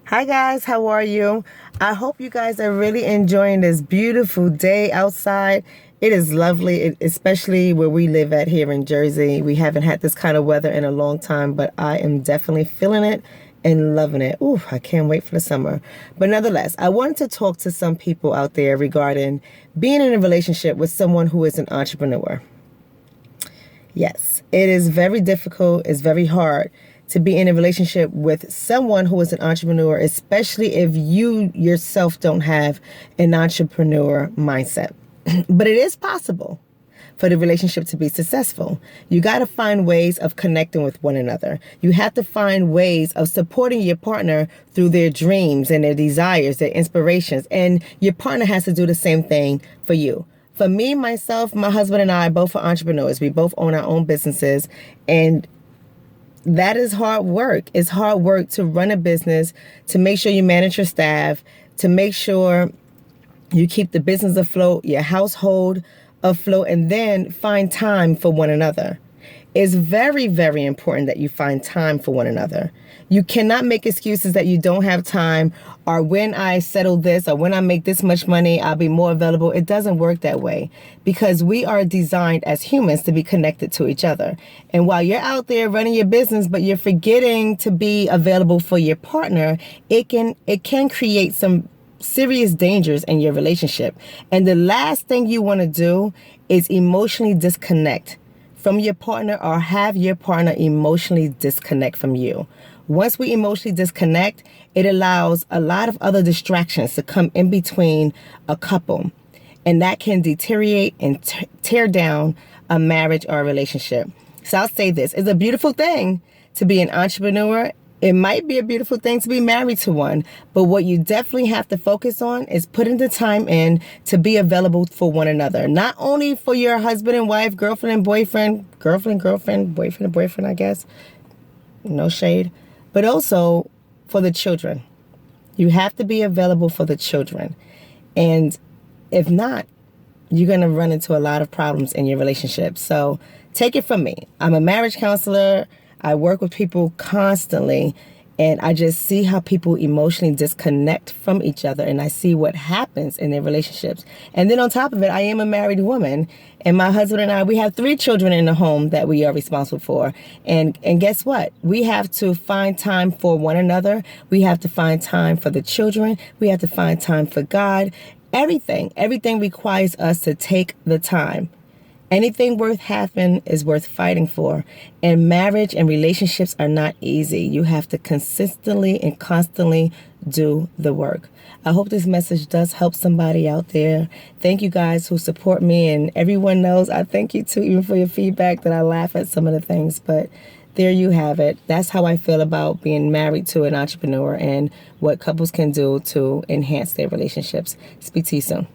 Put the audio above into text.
Hi guys, how are you? I hope you guys are really enjoying this beautiful day outside. It is lovely, especially where we live at here in Jersey. We haven't had this kind of weather in a long time, but I am definitely feeling it and loving it. Ooh, I can't wait for the summer. But nonetheless, I wanted to talk to some people out there regarding being in a relationship with someone who is an entrepreneur. Yes, it is very difficult. It's very hard to be in a relationship with someone who is an entrepreneur, especially if you yourself don't have an entrepreneur mindset. But it is possible for the relationship to be successful. You got to find ways of connecting with one another. You have to find ways of supporting your partner through their dreams and their desires, their inspirations. And your partner has to do the same thing for you. For me, myself, my husband and I both are entrepreneurs. We both own our own businesses, and that is hard work. It's hard work to run a business, to make sure you manage your staff, to make sure you keep the business afloat, your household afloat, and then find time for one another. It's very, very important that you find time for one another. You cannot make excuses that you don't have time, or when I settle this, or when I make this much money, I'll be more available. It doesn't work that way, because we are designed as humans to be connected to each other. And while you're out there running your business, but you're forgetting to be available for your partner, it can create some serious dangers in your relationship. And the last thing you want to do is emotionally disconnect from your partner, or have your partner emotionally disconnect from you. Once we emotionally disconnect, it allows a lot of other distractions to come in between a couple. And that can deteriorate and tear down a marriage or a relationship. So I'll say this, it's a beautiful thing to be an entrepreneur. It might be a beautiful thing to be married to one, but what you definitely have to focus on is putting the time in to be available for one another. Not only for your husband and wife, girlfriend and boyfriend, boyfriend and boyfriend, I guess. No shade. But also for the children. You have to be available for the children. And if not, you're going to run into a lot of problems in your relationship. So take it from me. I'm a marriage counselor. I work with people constantly, and I just see how people emotionally disconnect from each other, and I see what happens in their relationships. And then on top of it, I am a married woman, and my husband and I, we have 3 children in the home that we are responsible for. And guess what? We have to find time for one another. We have to find time for the children. We have to find time for God. Everything requires us to take the time. Anything worth having is worth fighting for. And marriage and relationships are not easy. You have to consistently and constantly do the work. I hope this message does help somebody out there. Thank you guys who support me, and everyone knows I thank you too, even for your feedback, that I laugh at some of the things. But there you have it. That's how I feel about being married to an entrepreneur and what couples can do to enhance their relationships. Speak to you soon.